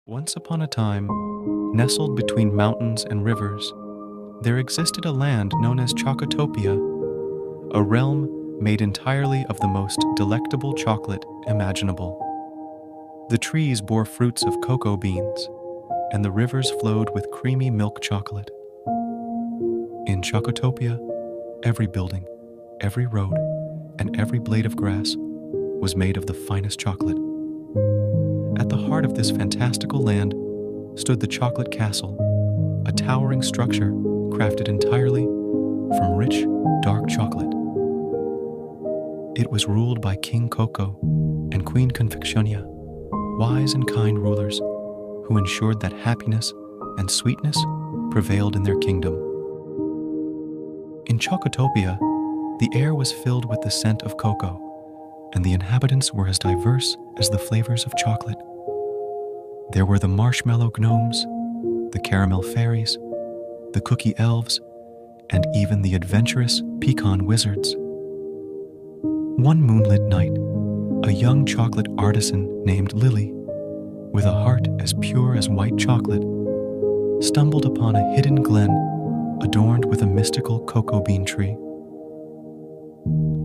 Once upon a time, nestled between mountains and rivers, there existed a land known as Chocotopia, a realm made entirely of the most delectable chocolate imaginable. The trees bore fruits of cocoa beans, and the rivers flowed with creamy milk chocolate. In Chocotopia, every building, every road, and every blade of grass was made of the finest chocolate. At the heart of this fantastical land stood the Chocolate Castle, a towering structure crafted entirely from rich, dark chocolate. It was ruled by King Coco and Queen Confectionia, wise and kind rulers who ensured that happiness and sweetness prevailed in their kingdom. In Chocotopia, the air was filled with the scent of cocoa, and the inhabitants were as diverse as the flavors of chocolate. There were the marshmallow gnomes, the caramel fairies, the cookie elves, and even the adventurous pecan wizards. One moonlit night, a young chocolate artisan named Lily, with a heart as pure as white chocolate, stumbled upon a hidden glen adorned with a mystical cocoa bean tree.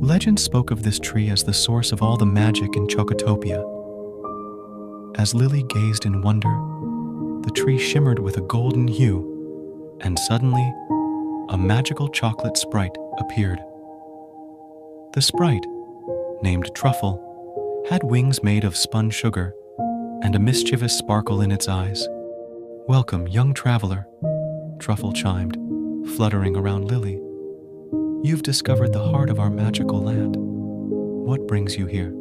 Legend spoke of this tree as the source of all the magic in Chocotopia. As Lily gazed in wonder, the tree shimmered with a golden hue, and suddenly, a magical chocolate sprite appeared. The sprite, named Truffle, had wings made of spun sugar and a mischievous sparkle in its eyes. "Welcome, young traveler," Truffle chimed, fluttering around Lily. "You've discovered the heart of our magical land. What brings you here?"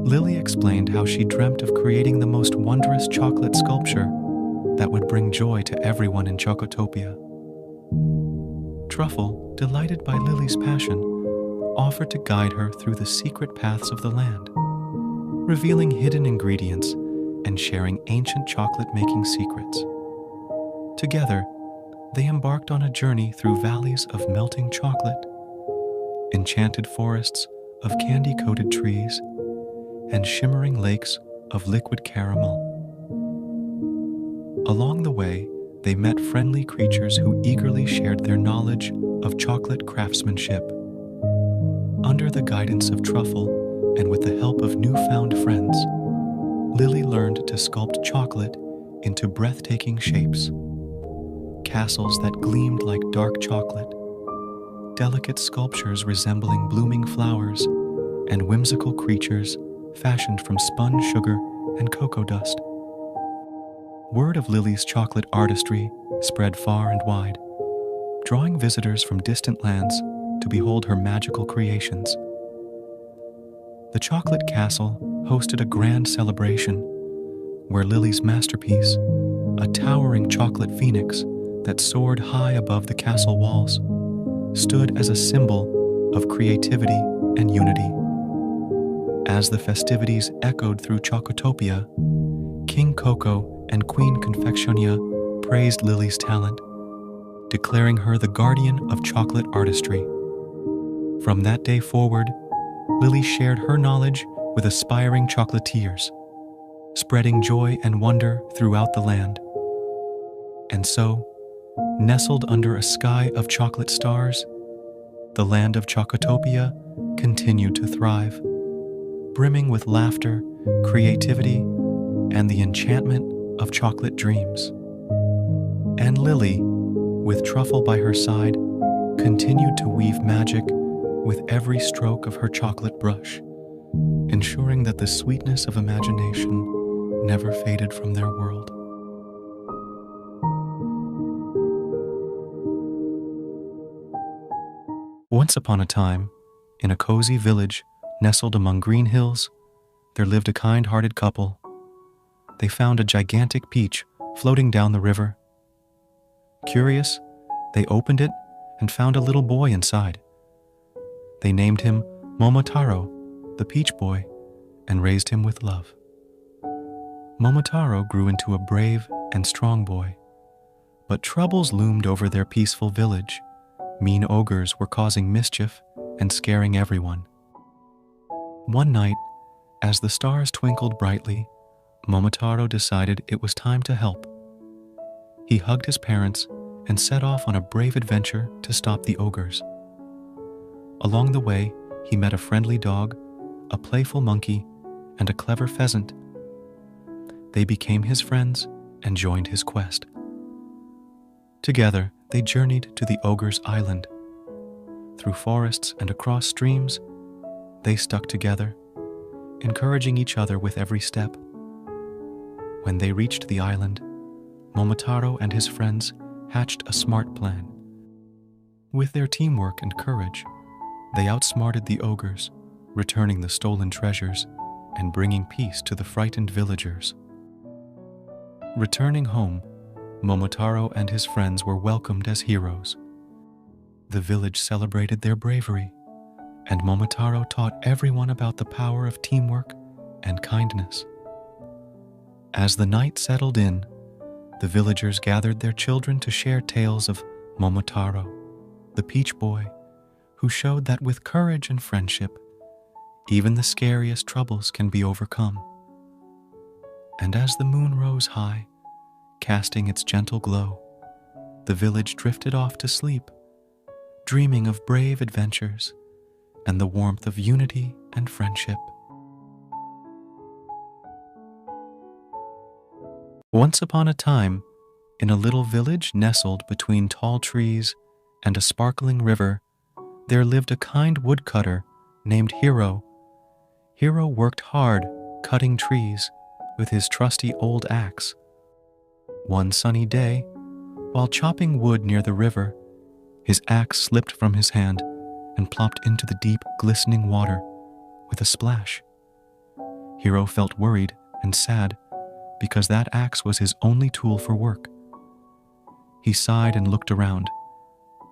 Lily explained how she dreamt of creating the most wondrous chocolate sculpture that would bring joy to everyone in Chocotopia. Truffle, delighted by Lily's passion, offered to guide her through the secret paths of the land, revealing hidden ingredients and sharing ancient chocolate-making secrets. Together, they embarked on a journey through valleys of melting chocolate, enchanted forests of candy-coated trees, and shimmering lakes of liquid caramel. Along the way, they met friendly creatures who eagerly shared their knowledge of chocolate craftsmanship. Under the guidance of Truffle and with the help of newfound friends, Lily learned to sculpt chocolate into breathtaking shapes. Castles that gleamed like dark chocolate, delicate sculptures resembling blooming flowers, and whimsical creatures fashioned from spun sugar and cocoa dust. Word of Lily's chocolate artistry spread far and wide, drawing visitors from distant lands to behold her magical creations. The Chocolate Castle hosted a grand celebration where Lily's masterpiece, a towering chocolate phoenix that soared high above the castle walls, stood as a symbol of creativity and unity. As the festivities echoed through Chocotopia, King Coco and Queen Confectionia praised Lily's talent, declaring her the guardian of chocolate artistry. From that day forward, Lily shared her knowledge with aspiring chocolatiers, spreading joy and wonder throughout the land. And so, nestled under a sky of chocolate stars, the land of Chocotopia continued to thrive, brimming with laughter, creativity, and the enchantment of chocolate dreams. And Lily, with Truffle by her side, continued to weave magic with every stroke of her chocolate brush, ensuring that the sweetness of imagination never faded from their world. Once upon a time, in a cozy village nestled among green hills, there lived a kind-hearted couple. They found a gigantic peach floating down the river. Curious, they opened it and found a little boy inside. They named him Momotaro, the peach boy, and raised him with love. Momotaro grew into a brave and strong boy, but troubles loomed over their peaceful village. Mean ogres were causing mischief and scaring everyone. One night, as the stars twinkled brightly, Momotaro decided it was time to help. He hugged his parents and set off on a brave adventure to stop the ogres. Along the way, he met a friendly dog, a playful monkey, and a clever pheasant. They became his friends and joined his quest. Together, they journeyed to the ogre's island. Through forests and across streams, they stuck together, encouraging each other with every step. When they reached the island, Momotaro and his friends hatched a smart plan. With their teamwork and courage, they outsmarted the ogres, returning the stolen treasures and bringing peace to the frightened villagers. Returning home, Momotaro and his friends were welcomed as heroes. The village celebrated their bravery, and Momotaro taught everyone about the power of teamwork and kindness. As the night settled in, the villagers gathered their children to share tales of Momotaro, the peach boy, who showed that with courage and friendship, even the scariest troubles can be overcome. And as the moon rose high, casting its gentle glow, the village drifted off to sleep, dreaming of brave adventures and the warmth of unity and friendship. Once upon a time, in a little village nestled between tall trees and a sparkling river, there lived a kind woodcutter named Hiro. Hiro worked hard cutting trees with his trusty old axe. One sunny day, while chopping wood near the river, his axe slipped from his hand and plopped into the deep, glistening water with a splash. Hiro felt worried and sad because that axe was his only tool for work. He sighed and looked around,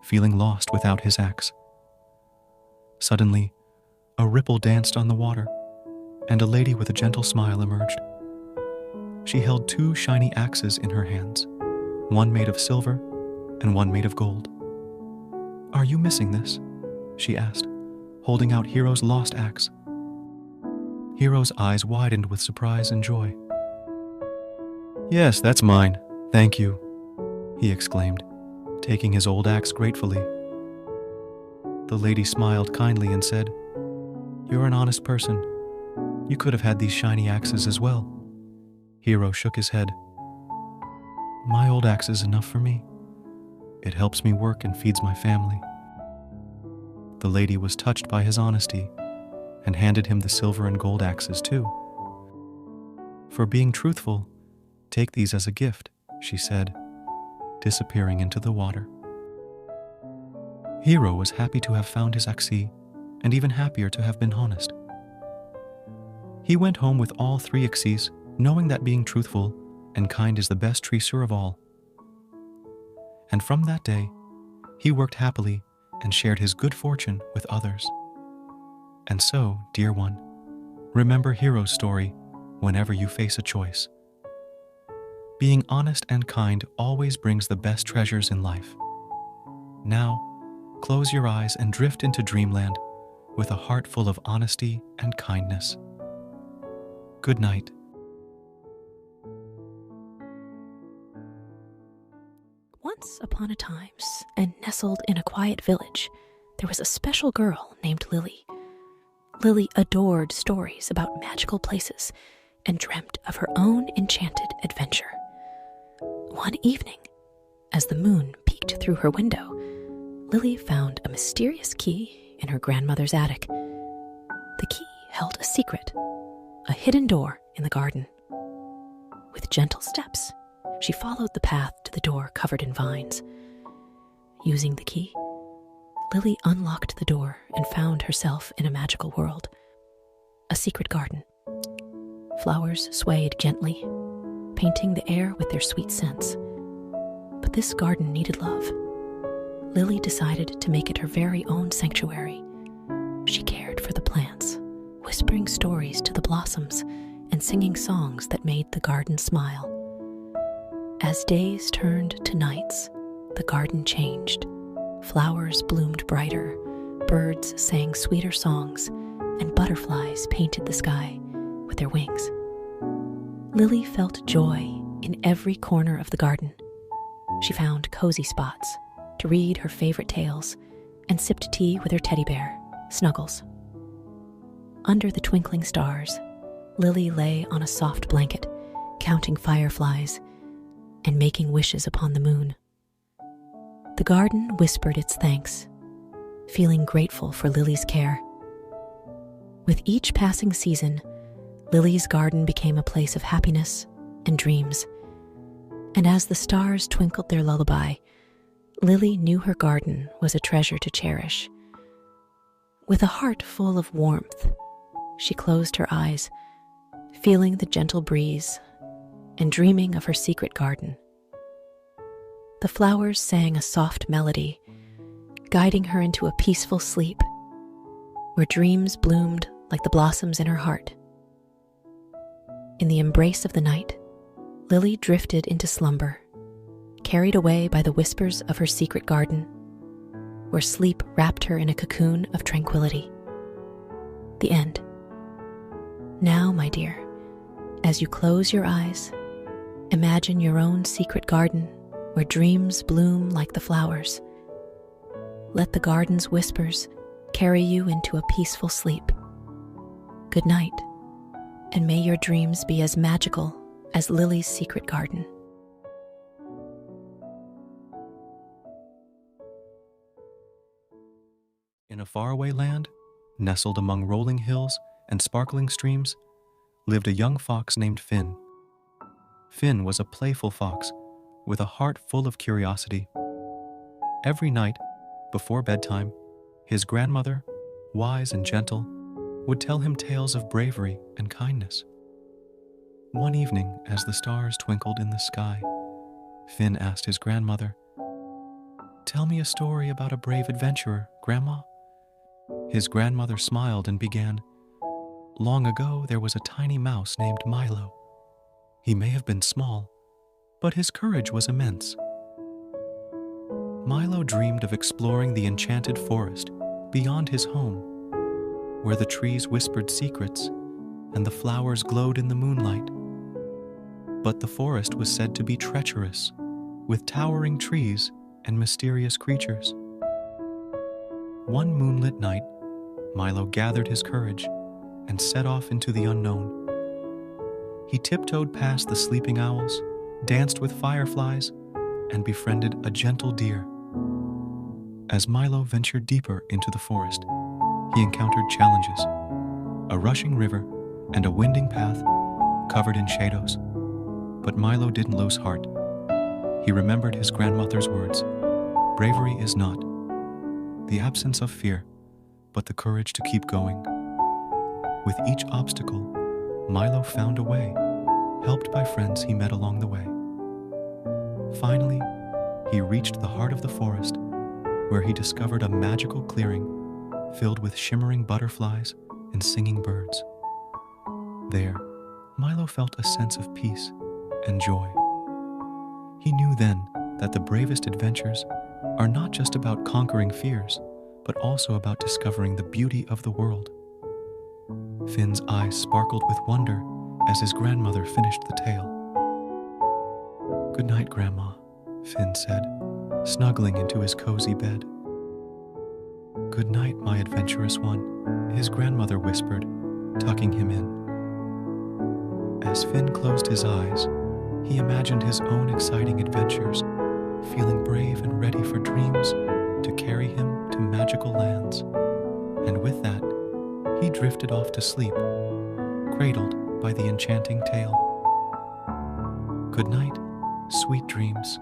feeling lost without his axe. Suddenly, a ripple danced on the water, and a lady with a gentle smile emerged. She held two shiny axes in her hands, one made of silver and one made of gold. "Are you missing this?" she asked, holding out Hiro's lost axe. Hiro's eyes widened with surprise and joy. "Yes, that's mine, thank you," he exclaimed, taking his old axe gratefully. The lady smiled kindly and said, "You're an honest person. You could have had these shiny axes as well." Hiro shook his head. "My old axe is enough for me. It helps me work and feeds my family." The lady was touched by his honesty and handed him the silver and gold axes too. "For being truthful, take these as a gift," she said, disappearing into the water. Hiro was happy to have found his axe and even happier to have been honest. He went home with all three axes, knowing that being truthful and kind is the best treasure of all. And from that day, he worked happily and shared his good fortune with others. And so, dear one, remember Hiro's story whenever you face a choice. Being honest and kind always brings the best treasures in life. Now, close your eyes and drift into dreamland with a heart full of honesty and kindness. Good night. Once upon a time, and nestled in a quiet village, there was a special girl named Lily. Lily adored stories about magical places and dreamt of her own enchanted adventure. One evening, as the moon peeked through her window, Lily found a mysterious key in her grandmother's attic. The key held a secret, a hidden door in the garden. With gentle steps, she followed the path to the door covered in vines. Using the key, Lily unlocked the door and found herself in a magical world, a secret garden. Flowers swayed gently, painting the air with their sweet scents. But this garden needed love. Lily decided to make it her very own sanctuary. She cared for the plants, whispering stories to the blossoms and singing songs that made the garden smile. As days turned to nights, the garden changed. Flowers bloomed brighter, birds sang sweeter songs, and butterflies painted the sky with their wings. Lily felt joy in every corner of the garden. She found cozy spots to read her favorite tales and sipped tea with her teddy bear, Snuggles. Under the twinkling stars, Lily lay on a soft blanket, counting fireflies and making wishes upon the moon. The garden whispered its thanks, feeling grateful for Lily's care. With each passing season, Lily's garden became a place of happiness and dreams. And as the stars twinkled their lullaby, Lily knew her garden was a treasure to cherish. With a heart full of warmth, she closed her eyes, feeling the gentle breeze and dreaming of her secret garden. The flowers sang a soft melody, guiding her into a peaceful sleep, where dreams bloomed like the blossoms in her heart. In the embrace of the night, Lily drifted into slumber, carried away by the whispers of her secret garden, where sleep wrapped her in a cocoon of tranquility. The end. Now, my dear, as you close your eyes, imagine your own secret garden where dreams bloom like the flowers. Let the garden's whispers carry you into a peaceful sleep. Good night, and may your dreams be as magical as Lily's secret garden. In a faraway land, nestled among rolling hills and sparkling streams, lived a young fox named Finn. Finn was a playful fox with a heart full of curiosity. Every night, before bedtime, his grandmother, wise and gentle, would tell him tales of bravery and kindness. One evening, as the stars twinkled in the sky, Finn asked his grandmother, "Tell me a story about a brave adventurer, Grandma." His grandmother smiled and began, "Long ago there was a tiny mouse named Milo. He may have been small, but his courage was immense. Milo dreamed of exploring the enchanted forest beyond his home, where the trees whispered secrets and the flowers glowed in the moonlight. But the forest was said to be treacherous, with towering trees and mysterious creatures. One moonlit night, Milo gathered his courage and set off into the unknown. He tiptoed past the sleeping owls, danced with fireflies, and befriended a gentle deer. As Milo ventured deeper into the forest, he encountered challenges: a rushing river and a winding path covered in shadows. But Milo didn't lose heart. He remembered his grandmother's words: bravery is not the absence of fear, but the courage to keep going. With each obstacle, Milo found a way, helped by friends he met along the way. Finally, he reached the heart of the forest, where he discovered a magical clearing filled with shimmering butterflies and singing birds. There, Milo felt a sense of peace and joy. He knew then that the bravest adventures are not just about conquering fears, but also about discovering the beauty of the world. Finn's eyes sparkled with wonder as his grandmother finished the tale. "Good night, Grandma," Finn said, snuggling into his cozy bed. "Good night, my adventurous one," his grandmother whispered, tucking him in. As Finn closed his eyes, he imagined his own exciting adventures, feeling brave and ready for dreams to carry him to magical lands. And with that, he drifted off to sleep, cradled by the enchanting tale. Good night, sweet dreams.